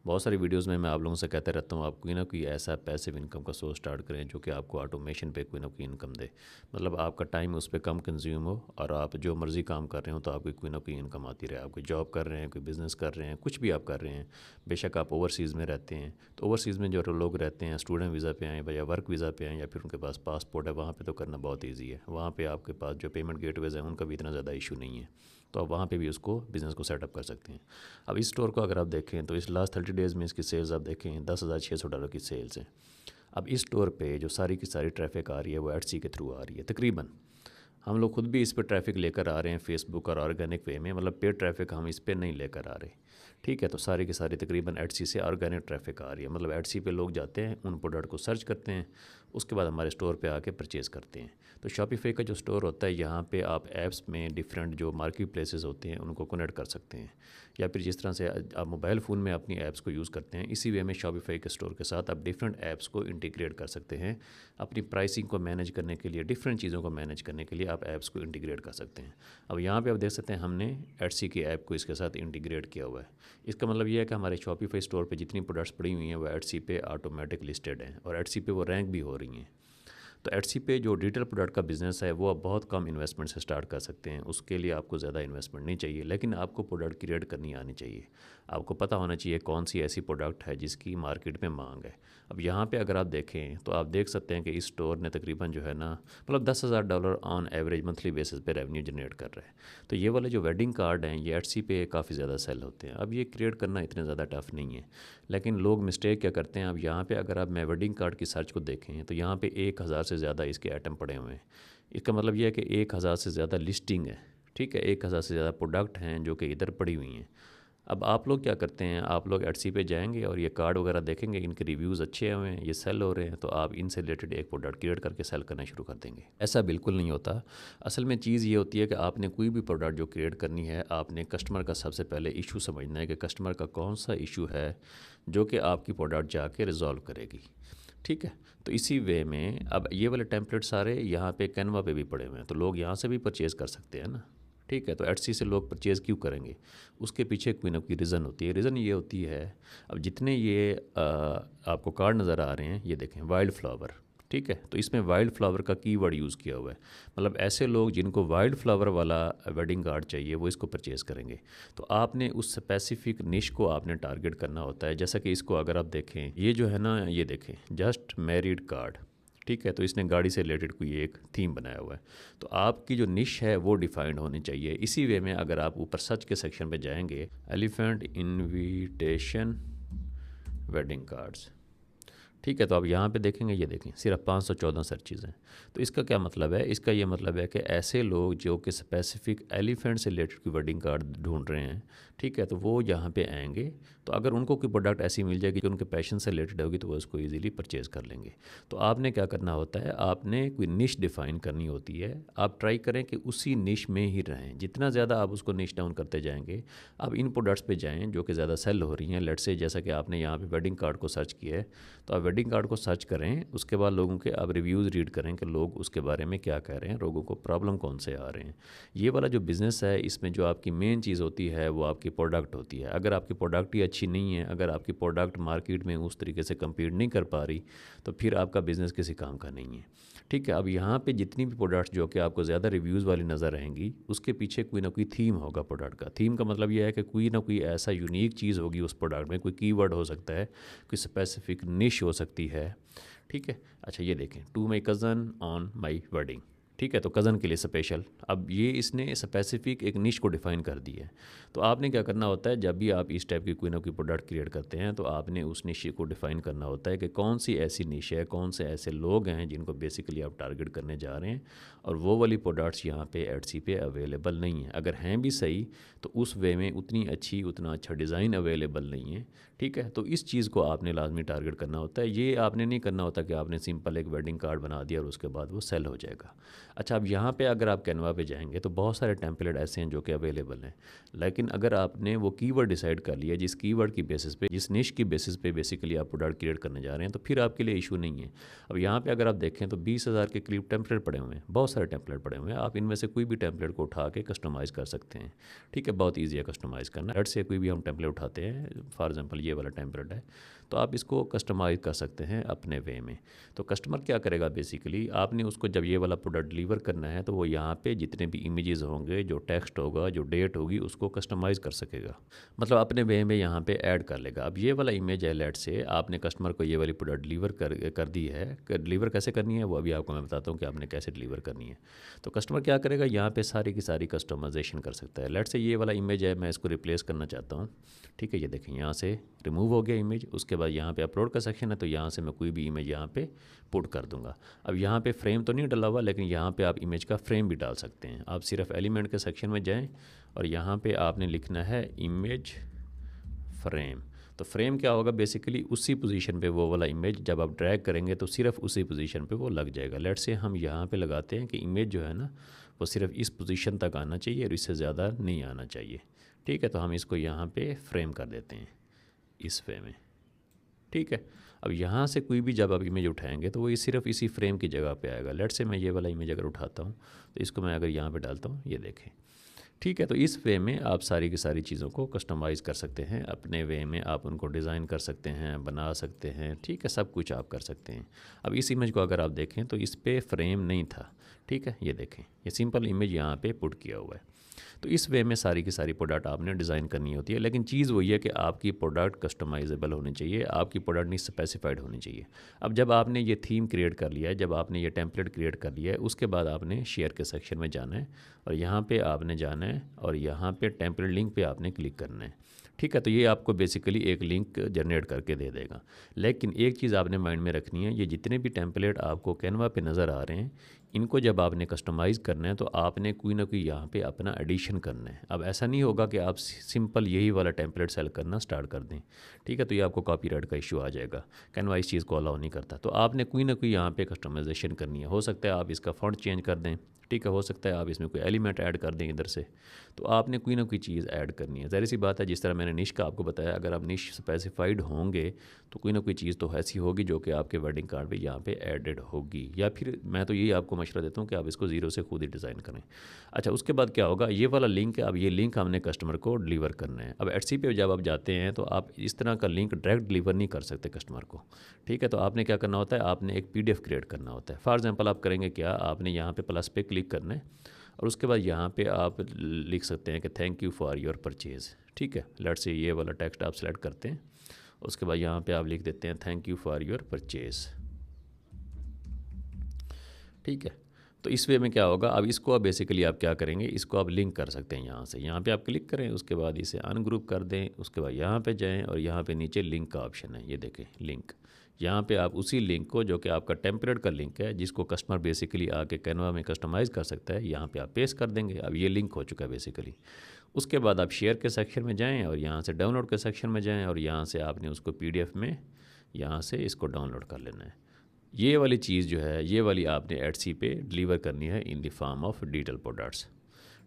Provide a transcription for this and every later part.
बहुत सारी वीडियोज़ में मैं आप लोगों से कहते रहता हूँ, आप कोई ना कोई ऐसा पैसिव इनकम का सोर्स स्टार्ट करें जो कि आपको ऑटोमेशन पे कोई ना कोई इनकम दे। मतलब आपका टाइम उस पे कम कंज्यूम हो और आप जो मर्ज़ी काम कर रहे हो तो आपकी कोई ना कोई इनकम आती रहे। आप कोई जॉब कर रहे हैं, कोई बिज़नेस कर रहे हैं, कुछ भी आप कर रहे हैं, बेशक आप ओवरसीज़ में रहते हैं, तो ओवरसीज़ में जो लोग रहते हैं, स्टूडेंट वीज़ा पे आएँ या वर्क वीज़ा पे आएँ या फिर उनके पास पासपोर्ट है, वहाँ पे तो करना बहुत ईज़ी है। वहाँ पे आपके पास जो पेमेंट गेटवेज़ हैं उनका भी इतना ज़्यादा इशू नहीं है, तो आप वहाँ पे भी उसको बिज़नेस को सेटअप कर सकते हैं। अब इस स्टोर को अगर आप देखें तो इस लास्ट 30 डेज़ में इसकी सेल्स आप देखें $10,600 की सेल्स हैं। अब इस स्टोर पे जो सारी की सारी ट्रैफ़िक आ रही है वो एडसी के थ्रू आ रही है तकरीबन। हम लोग खुद भी इस पे ट्रैफ़िक लेकर आ रहे हैं फेसबुक और ऑर्गेनिक वे में, मतलब पेड ट्रैफ़िक हम इस पे नहीं लेकर आ रहे। ठीक है, तो सारी की सारी तकरीबन एडसी से ऑर्गेनिक ट्रैफ़िक आ रही है। मतलब एडसी पे लोग जाते हैं, उन प्रोडक्ट को सर्च करते हैं, उसके बाद हमारे स्टोर पे आके परचेज़ करते हैं। तो शॉपिफ़ाई का जो स्टोर होता है, यहाँ पे आप ऐप्स में डिफरेंट जो मार्केट प्लेसेस होते हैं उनको कनेक्ट कर सकते हैं, या फिर जिस तरह से आप मोबाइल फ़ोन में अपनी ऐप्स को यूज़ करते हैं, इसी वे में शॉपिफ़ाई के स्टोर के साथ आप डिफरेंट ऐप्स को इंटीग्रेट कर सकते हैं। अपनी प्राइसिंग को मैनेज करने के लिए, डिफरेंट चीज़ों को मैनेज करने के लिए आप ऐप्स को इंटीग्रेट कर सकते हैं। अब यहाँ पे आप देख सकते हैं हमने एटसी की ऐप को इसके साथ इंटीग्रेट किया हुआ है। इसका मतलब ये है कि हमारे शॉपिफ़ाई स्टोर पे जितनी प्रोडक्ट्स पड़ी हुई हैं वो एटसी पे ऑटोमेटिक लिस्टेड हैं और एटसी पे वो रैंक भी हो रही हैं। तो एटसी पे जो डिजिटल प्रोडक्ट का बिज़नेस है वो आप बहुत कम इन्वेस्टमेंट से स्टार्ट कर सकते हैं। उसके लिए आपको ज़्यादा इन्वेस्टमेंट नहीं चाहिए, लेकिन आपको प्रोडक्ट क्रिएट करनी आनी चाहिए। आपको पता होना चाहिए कौन सी ऐसी प्रोडक्ट है जिसकी मार्केट में मांग है। अब यहाँ पे अगर आप देखें तो आप देख सकते हैं कि इस स्टोर ने तकरीबन जो है ना, मतलब $10,000 ऑन एवरेज मंथली बेसिस पे रेवेन्यू जनरेट कर रहा है। तो ये वाले जो वेडिंग कार्ड हैं ये एटसी पे काफ़ी ज़्यादा सेल होते हैं। अब ये क्रिएट करना इतने ज़्यादा टफ नहीं है, लेकिन लोग मिस्टेक क्या करते हैं। अब यहाँ पे अगर आप मैं वेडिंग कार्ड की सर्च को देखें तो यहाँ पे 1,000 से ज़्यादा इसके आइटम पड़े हुए हैं। इसका मतलब ये है कि 1,000 से ज़्यादा लिस्टिंग है। ठीक है, 1,000 से ज़्यादा प्रोडक्ट हैं जो कि इधर पड़ी हुई हैं। अब आप लोग क्या करते हैं, आप लोग एटसी पे जाएंगे और ये कार्ड वगैरह देखेंगे, इनके रिव्यूज़ अच्छे हुए हैं, ये सेल हो रहे हैं, तो आप इनसे रिलेटेड एक प्रोडक्ट क्रिएट करके सेल करना शुरू कर देंगे। ऐसा बिल्कुल नहीं होता। असल में चीज़ ये होती है कि आपने कोई भी प्रोडक्ट जो क्रिएट करनी है, आपने कस्टमर का सबसे पहले इशू समझना है कि कस्टमर का कौन सा इशू है जो कि आपकी प्रोडक्ट जाके रिजॉल्व करेगी। ठीक है, तो इसी वे में अब ये वाले टेम्पलेट सारे यहाँ पे कैनवा पे भी पड़े हुए हैं, तो लोग यहाँ से भी परचेज़ कर सकते हैं ना। ठीक है, तो एटसी से लोग परचेज़ क्यों करेंगे, उसके पीछे कोई ना कोई रीज़न होती है। रीज़न ये होती है, अब जितने ये आपको कार्ड नज़र आ रहे हैं, ये देखें वाइल्ड फ्लावर। ठीक है, तो इसमें वाइल्ड फ्लावर का कीवर्ड यूज़ किया हुआ है। मतलब ऐसे लोग जिनको वाइल्ड फ्लावर वाला वेडिंग कार्ड चाहिए वो इसको परचेज़ करेंगे। तो आपने उस स्पेसिफिक निश को आपने टारगेट करना होता है। जैसा कि इसको अगर आप देखें, ये जो है ना, ये देखें जस्ट मैरिड कार्ड। ठीक है, तो इसने गाड़ी से रिलेटेड कोई एक थीम बनाया हुआ है। तो आपकी जो निश है वो डिफाइंड होनी चाहिए। इसी वे में अगर आप ऊपर सर्च के सेक्शन पे जाएंगे, एलिफेंट इनविटेशन वेडिंग कार्ड्स। ठीक है, तो आप यहाँ पे देखेंगे, ये देखें सिर्फ 514 सर्चेज़ हैं। तो इसका क्या मतलब है, इसका ये मतलब है कि ऐसे लोग जो कि स्पेसिफिक एलिफेंट से रिलेटेड कोई वेडिंग कार्ड ढूंढ रहे हैं, ठीक है, तो वो यहाँ पे आएंगे। तो अगर उनको कोई प्रोडक्ट ऐसी मिल जाएगी जो उनके पैशन से रिलेटेड होगी तो वो उसको इजीली परचेज़ कर लेंगे। तो आपने क्या करना होता है, आपने कोई निश डिफ़ाइन करनी होती है। आप ट्राई करें कि उसी निश में ही रहें। जितना ज़्यादा आप उसको निश डाउन करते जाएंगे, आप इन प्रोडक्ट्स पे जाएँ जो कि ज़्यादा सेल हो रही हैं। लेट्स से जैसा कि आपने यहाँ पे वेडिंग कार्ड को सर्च किया है, तो आप वेडिंग कार्ड को सर्च करें, उसके बाद लोगों के आप रिव्यूज़ रीड करें कि लोग उसके बारे में क्या कह रहे हैं, लोगों को प्रॉब्लम कौन से आ रहे हैं। ये वाला जो बिज़नेस है, इसमें जो आपकी मेन चीज़ होती है वो आपकी प्रोडक्ट होती है। अगर आपकी प्रोडक्ट ही अच्छी नहीं है, अगर आपकी प्रोडक्ट मार्केट में उस तरीके से कम्पीट नहीं कर पा रही, तो फिर आपका बिज़नेस किसी काम का नहीं है। ठीक है, अब यहाँ पे जितनी भी प्रोडक्ट्स जो कि आपको ज़्यादा रिव्यूज़ वाली नज़र आएंगी, उसके पीछे कोई ना कोई थीम होगा प्रोडक्ट का। थीम का मतलब यह है कि कोई ना कोई ऐसा यूनिक चीज़ होगी उस प्रोडक्ट में, कोई कीवर्ड हो सकता है, कोई स्पेसिफिक निश हो सकती है। ठीक है, अच्छा ये देखें, to my cousin on my wedding. ठीक है, तो कज़न के लिए स्पेशल। अब ये इसने स्पेसिफिक एक निश को डिफ़ाइन कर दी है। तो आपने क्या करना होता है, जब भी आप इस टाइप की कोई ना कोई प्रोडक्ट क्रिएट करते हैं तो आपने उस निश को डिफ़ाइन करना होता है कि कौन सी ऐसी निश है, कौन से ऐसे लोग हैं जिनको बेसिकली आप टारगेट करने जा रहे हैं, और वो वाली प्रोडक्ट्स यहाँ पे एटसी पे अवेलेबल नहीं है। अगर हैं भी सही तो उस वे में उतनी अच्छी, उतना अच्छा डिज़ाइन अवेलेबल नहीं है। ठीक है, तो इस चीज़ को आपने लाजमी टारगेट करना होता है। ये आपने नहीं करना होता कि आपने सिंपल एक वेडिंग कार्ड बना दिया और उसके बाद वो सेल हो जाएगा। अच्छा, अब यहाँ पे अगर आप कैनवा पे जाएंगे तो बहुत सारे टेम्पलेट ऐसे हैं जो कि अवेलेबल हैं, लेकिन अगर आपने वो कीवर्ड डिसाइड कर लिया जिस कीवर्ड की बेसिस पे, जिस निश की बेसिस पे बेसिकली आप प्रोडक्ट क्रिएट करने जा रहे हैं, तो फिर आपके लिए इशू नहीं है। अब यहाँ पे अगर आप देखें तो 20,000 के करीब टेम्पलेट पड़े हुए हैं, बहुत सारे टेम्पलेट पड़े हुए हैं। आप इनमें से कोई भी टेम्पलेट को उठा के कस्टमाइज़ कर सकते हैं। ठीक है, बहुत ईजी है कस्टमाइज़ करना। लेट से कोई भी हम टेम्पलेट उठाते हैं, फॉर एग्जांपल ये वाला टेम्पलेट है, तो आप इसको कस्टमाइज़ कर सकते हैं अपने वे में। तो कस्टमर क्या करेगा, बेसिकली आपने उसको जब ये वाला प्रोडक्ट डिलीवर करना है तो वो यहाँ पे जितने भी इमेजेस होंगे, जो टेक्स्ट होगा, जो डेट होगी, उसको कस्टमाइज़ कर सकेगा, मतलब अपने वे में यहाँ पे ऐड कर लेगा। अब ये वाला इमेज है, लेट से आपने कस्टमर को ये वाली प्रोडक्ट डिलीवर कर दी है। डिलीवर कैसे करनी है वो अभी आपको मैं बताता हूँ कि आपने कैसे डिलीवर करनी है। तो कस्टमर क्या करेगा, यहाँ पे सारी की सारी कस्टमाइजेशन कर सकता है। लेट से ये वाला इमेज है, मैं इसको रिप्लेस करना चाहता हूँ। ठीक है, ये देखें यहाँ से रिमूव हो गया इमेज। उसके बाद यहाँ पे अपलोड का सेक्शन है, तो यहाँ से मैं कोई भी इमेज यहाँ पे पुट कर दूंगा। अब यहाँ पे फ्रेम तो नहीं डाला हुआ, लेकिन यहाँ पे आप इमेज का फ्रेम भी डाल सकते हैं। आप सिर्फ एलिमेंट के सेक्शन में जाएं और यहाँ पे आपने लिखना है इमेज फ्रेम। तो फ्रेम क्या होगा, बेसिकली उसी पोजीशन पे वो वाला इमेज जब आप ड्रैग करेंगे तो सिर्फ उसी पोजीशन पे वो लग जाएगा। लेट से हम यहाँ पे लगाते हैं कि इमेज जो है ना वो सिर्फ इस पोजीशन तक आना चाहिए और इससे ज़्यादा नहीं आना चाहिए। ठीक है, तो हम इसको यहाँ पे फ्रेम कर देते हैं इस वे में। ठीक है, अब यहाँ से कोई भी जब आप इमेज उठाएंगे तो वो सिर्फ इसी फ्रेम की जगह पे आएगा। लेट से मैं ये वाला इमेज अगर उठाता हूँ तो इसको मैं अगर यहाँ पे डालता हूँ, ये देखें। ठीक है, तो इस वे में आप सारी की सारी चीज़ों को कस्टमाइज़ कर सकते हैं अपने वे में। आप उनको डिज़ाइन कर सकते हैं, बना सकते हैं। ठीक है, सब कुछ आप कर सकते हैं। अब इस इमेज को अगर आप देखें तो इस पर फ्रेम नहीं था। ठीक है, ये देखें, ये सिंपल इमेज यहाँ पे पुट किया हुआ है। तो इस वे में सारी की सारी प्रोडक्ट आपने डिज़ाइन करनी होती है, लेकिन चीज़ वही है कि आपकी प्रोडक्ट कस्टमाइजेबल होनी चाहिए, आपकी प्रोडक्ट नहीं स्पेसिफाइड होनी चाहिए। अब जब आपने ये थीम क्रिएट कर लिया है, जब आपने ये टेम्पलेट क्रिएट कर लिया है, उसके बाद आपने शेयर के सेक्शन में जाना है और यहाँ पे आपने जाना है और यहाँ पे टेम्पलेट लिंक पे आपने क्लिक करना है। ठीक है, तो ये आपको बेसिकली एक लिंक जनरेट करके दे देगा। लेकिन एक चीज़ आपने माइंड में रखनी है, ये जितने भी टेम्पलेट आपको कैनवा पे नज़र आ रहे हैं, इनको जब आपने कस्टमाइज़ करना है तो आपने कोई ना कोई यहाँ पे अपना एडिशन करना है। अब ऐसा नहीं होगा कि आप सिंपल यही वाला टेम्पलेट सेल करना स्टार्ट कर दें। ठीक है, तो ये आपको कॉपीराइट का इशू आ जाएगा, कैनवा इस चीज़ को अलाउ नहीं करता। तो आपने कोई ना कोई यहाँ पे कस्टमाइजेशन करनी है। हो सकता है आप इसका फ़ॉन्ट चेंज कर दें, ठीक है, हो सकता है आप इसमें कोई एलिमेंट ऐड कर दें इधर से। तो आपने कोई ना कोई चीज़ ऐड करनी है। ज़ाहिर सी बात है, जिस तरह मैंने निश का आपको बताया, अगर आप निश स्पेसिफाइड होंगे तो कोई ना कोई चीज़ तो ऐसी होगी जो कि आपके वेडिंग कार्ड पे यहाँ पे एडेड होगी, या फिर मैं तो यही आपको मशवरा देता हूँ कि आप इसको ज़ीरो से खुद ही डिज़ाइन करें। अच्छा, उसके बाद क्या होगा, ये वाला लिंक है। अब ये लिंक हमने कस्टमर को डिलीवर करना है। अब एटसी पे जब आप जाते हैं तो आप इस तरह का लिंक डायरेक्ट डिलीवर नहीं कर सकते कस्टमर को। ठीक है, तो आपने क्या करना होता है, आपने एक PDF क्रिएट करना होता है। फॉर एग्जाम्पल आप करेंगे क्या, आपने यहाँ पे प्लस पे क्लिक करना है और उसके बाद यहाँ पे आप लिख सकते हैं कि thank you for your purchase. ठीक है, लेट से ये वाला टेक्स्ट आप सेलेक्ट करते हैं, उसके बाद यहाँ पे आप लिख देते हैं thank you for your purchase. ठीक है, तो इस वे में क्या होगा, अब इसको अब बेसिकली आप क्या करेंगे, इसको आप लिंक कर सकते हैं यहाँ से। यहाँ पे आप क्लिक करें, उसके बाद इसे अनग्रुप कर दें, उसके बाद यहाँ पे जाएं और यहाँ पे नीचे लिंक का ऑप्शन है, ये देखें लिंक। यहाँ पे आप उसी लिंक को, जो कि आपका टेम्पलेट का लिंक है, जिसको कस्टमर बेसिकली आके कैनवा में कस्टमाइज़ कर सकता है, यहाँ पे आप पेस्ट कर देंगे। अब ये लिंक हो चुका है बेसिकली। उसके बाद आप शेयर के सेक्शन में जाएँ और यहाँ से डाउनलोड के सेक्शन में जाएँ और यहाँ से आपने उसको PDF में यहाँ से इसको डाउनलोड कर लेना है। ये वाली चीज़ जो है, ये वाली आपने एटसी पे डिलीवर करनी है in the form of digital products.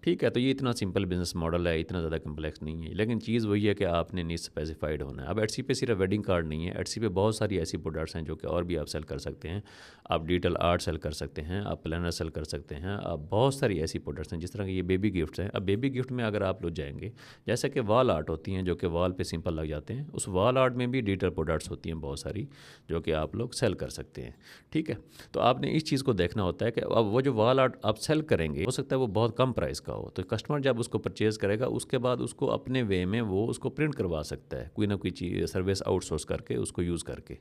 ठीक है, तो ये इतना सिंपल बिजनेस मॉडल है, इतना ज़्यादा कम्प्लेक्स नहीं है, लेकिन चीज़ वही है कि आपने नीड स्पेसिफाइड होना है। अब एटसी पे सिर्फ वेडिंग कार्ड नहीं है, एटसी पे बहुत सारी ऐसी प्रोडक्ट्स हैं जो कि और भी आप सेल कर सकते हैं। आप डिजिटल आर्ट सेल कर सकते हैं, आप प्लानर सेल कर सकते हैं, आप बहुत सारी ऐसी प्रोडक्ट्स हैं, जिस तरह के ये बेबी गिफ्ट्स हैं। अब बेबी गिफ्ट में अगर आप लोग जाएंगे, जैसे कि वॉल आर्ट होती हैं जो कि वॉल पे सिंपल लग जाते हैं, उस वॉल आर्ट में भी डिजिटल प्रोडक्ट्स होती हैं बहुत सारी, जो कि आप लोग सेल कर सकते हैं। ठीक है, तो आपने इस चीज़ को देखना होता है कि अब वो जो वॉल आर्ट आप सेल करेंगे, हो सकता है वो बहुत कम प्राइस का हो, तो कस्टमर जब उसको परचेज़ करेगा उसके बाद उसको अपने वे में वो उसको प्रिंट करवा सकता है, कोई ना कोई चीज़ सर्विस आउटसोर्स करके उसको यूज़ करके।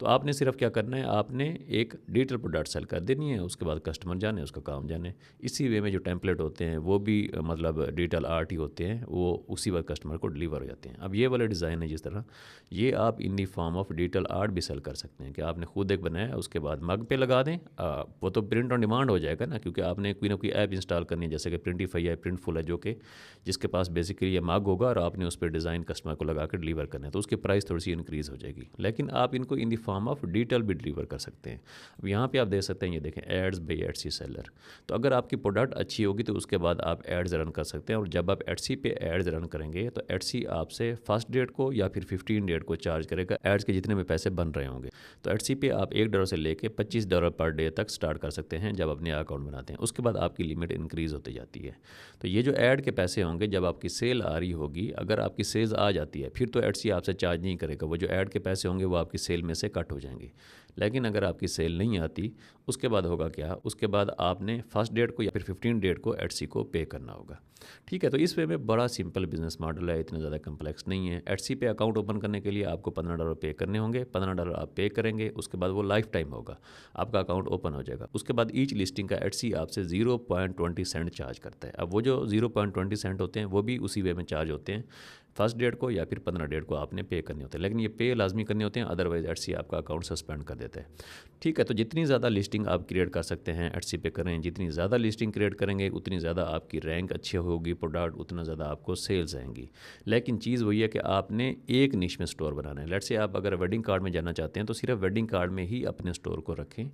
तो आपने सिर्फ क्या करना है, आपने एक डिजिटल प्रोडक्ट सेल कर देनी है, उसके बाद कस्टमर जाने, उसका काम जाने। इसी वे में जो टेम्पलेट होते हैं वो भी मतलब डिजिटल आर्ट ही होते हैं, वो उसी वक्त कस्टमर को डिलीवर हो जाते हैं। अब ये वाला डिज़ाइन है जिस तरह, ये आप in the form of digital art भी सेल कर सकते हैं कि आपने खुद एक बनाया, उसके बाद मग पे लगा दें। वो तो प्रिंट ऑन डिमांड हो जाएगा ना, क्योंकि आपने कोई ना कोई ऐप इंस्टॉल करनी है, जैसे कि प्रिंटी ब्यूटीफाई है, प्रिंटफुल है, जो कि जिसके पास बेसिकली ये मग होगा और आपने उस पर डिज़ाइन कस्टमर को लगा कर डिलीवर करना है, तो उसकी प्राइस थोड़ी सी इंक्रीज़ हो जाएगी। लेकिन आप इनको in the form of detail भी डिलीवर कर सकते हैं। अब यहाँ पे आप देख सकते हैं, ये देखें एड्स बाई एडसी सेलर। तो अगर आपकी प्रोडक्ट अच्छी होगी तो उसके बाद आप एड्स रन कर सकते हैं, और जब आप एडसी पे एड्स रन करेंगे तो एडसी आपसे फर्स्ट डेट को या फिर 15 डेट को चार्ज करेगा एड्स के जितने भी पैसे बन रहे होंगे। तो एडसी पे आप $1 से लेके $25 पर डे तक स्टार्ट कर सकते हैं जब अपने अकाउंट बनाते हैं। उसके बाद आपकी लिमिट इंक्रीज़ होती जाती है। तो ये जो ऐड के पैसे होंगे जब आपकी सेल आ रही होगी, अगर आपकी सेल्स आ जाती है फिर तो एडसी आपसे चार्ज नहीं करेगा, वो जो ऐड के पैसे होंगे वो आपकी सेल में से कट हो जाएंगे। लेकिन अगर आपकी सेल नहीं आती, उसके बाद होगा क्या, उसके बाद आपने फर्स्ट डेट को या फिर 15 डेट को एडसी को पे करना होगा। ठीक है, तो इस वे में बड़ा सिंपल बिजनेस मॉडल है, इतना ज़्यादा कम्प्लेक्स नहीं है। एडसी पे अकाउंट ओपन करने के लिए आपको $15 पे करने होंगे, $15 आप पे करेंगे, उसके बाद वो लाइफ टाइम होगा, आपका अकाउंट ओपन हो जाएगा। उसके बाद ईच लिस्टिंग का एडसी आपसे 0.20 सेंट चार्ज करता है। अब वो जो 0.20 सेंट होते हैं वो भी उसी वे में चार्ज होते हैं, फर्स्ट डेट को या फिर 15 डेट को आपने पे करने होते हैं, लेकिन ये पे लाजमी करने होते हैं, अदरवाइज एडसी आपका अकाउंट सस्पेंड कर देता है। ठीक है, तो जितनी ज़्यादा लिस्टिंग आप क्रिएट कर सकते हैं एडसी पे करें, जितनी ज़्यादा लिस्टिंग क्रिएट करेंगे उतनी ज़्यादा आपकी रैंक अच्छी होगी प्रोडक्ट, उतना ज़्यादा आपको सेल्स आएंगी। लेकिन चीज़ वही है कि आपने एक निश में स्टोर बनाना है। लेट्स से आप अगर वेडिंग कार्ड में जाना चाहते हैं तो सिर्फ वेडिंग कार्ड में ही अपने स्टोर को रखें।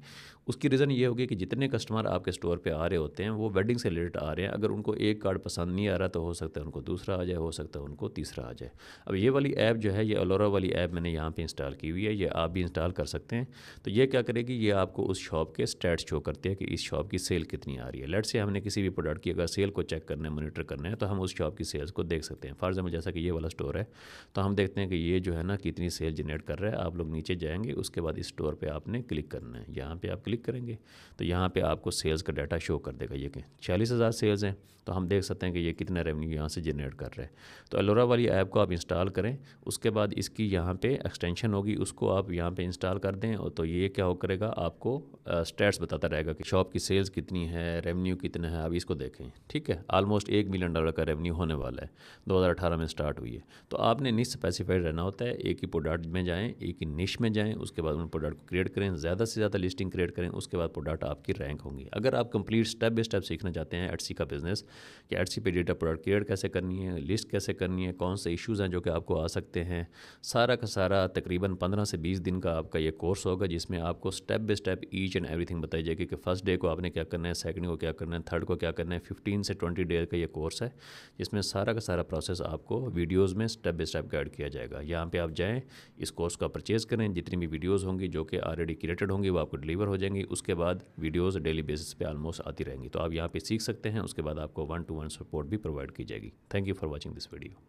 उसकी रीज़न ये होगी कि जितने कस्टमर आपके स्टोर पे आ रहे होते हैं वो वेडिंग से रिलेटेड आ रहे हैं। अगर उनको एक कार्ड पसंद नहीं आ रहा तो हो सकता है उनको दूसरा आ जाए, हो सकता है उनको तीसरा आ जाए। अब ये वाली ऐप जो है, ये अलोरा वाली ऐप मैंने यहाँ पे इंस्टॉल की हुई है, ये आप भी इंस्टॉल कर सकते हैं। तो ये क्या करेगी, ये आपको उस शॉप के स्टैट्स शो करते हैं कि इस शॉप की सेल कितनी आ रही है। लेट्स से हमने किसी भी प्रोडक्ट की अगर सेल को चेक करना है, मॉनिटर करना है, तो हम उस शॉप की सेल्स को देख सकते हैं। फॉर एग्जाम्पल जैसा कि ये वाला स्टोर है, तो हम देखते हैं कि ये जो है ना कितनी सेल जनरेट कर रहा है। आप लोग नीचे जाएंगे, उसके बाद इस स्टोर पर आपने क्लिक करना है। यहाँ पर आप क्लिक करेंगे तो यहाँ पे आपको सेल्स का डाटा शो कर देगा। ये कि 40,000 सेल्स हैं, तो हम देख सकते हैं कि ये कितना रेवेन्यू यहाँ से जनरेट कर रहा है। तो अलोरा वाली ऐप को आप इंस्टॉल करें, उसके बाद इसकी यहाँ पे एक्सटेंशन होगी, उसको आप यहाँ पे इंस्टॉल कर दें, और तो ये क्या हो करेगा, आपको स्टैट्स बताता रहेगा कि शॉप की सेल्स कितनी है, रेवेन्यू कितना है। अब इसको देखें, ठीक है, ऑलमोस्ट $1 मिलियन का रेवेन्यू होने वाला है, 2018 में स्टार्ट हुई है। तो आपने निश स्पेसिफाइड रहना होता है, एक ही प्रोडक्ट में जाएँ, एक ही निश में जाएँ, उसके बाद उन प्रोडक्ट को क्रिएट करें, ज़्यादा से ज़्यादा लिस्टिंग क्रिएट करें, उसके बाद प्रोडक्ट आपकी रैंक होंगी। अगर आप कंप्लीट स्टेप बाय स्टेप सीखना चाहते हैं एडसी का बिजनेस, कि एडसी पे डेटा प्रोडक्ट क्रिएट कैसे करनी है, लिस्ट कैसे करनी है, कौन से इश्यूज़ हैं जो कि आपको आ सकते हैं, सारा का सारा तकरीबन 15 से 20 दिन का आपका ये कोर्स होगा, जिसमें आपको step by step each and everything बताई जाएगी कि फर्स्ट डे को आपने क्या करना है, सेकंड को क्या करना है, थर्ड को क्या करना है। 15 से 20 डे का ये कोर्स है, जिसमें सारा का सारा प्रोसेस आपको वीडियोज़ में स्टेप बाय स्टेप गाइड किया जाएगा। यहाँ पर आप जाएँ, इस कोर्स का परचेज़ करें, जितनी भी वीडियोज़ होंगी जो कि ऑलरेडी क्रिएटेड होंगी वो आपको डिलीवर हो जाएंगी। उसके बाद वीडियोज़ डेली बेसिस पे ऑलमोस्ट आती रहेंगी, तो आप यहाँ पे सीख सकते हैं। उसके बाद आपको 1-to-1 सपोर्ट भी प्रोवाइड की जाएगी। Thank you for watching this video.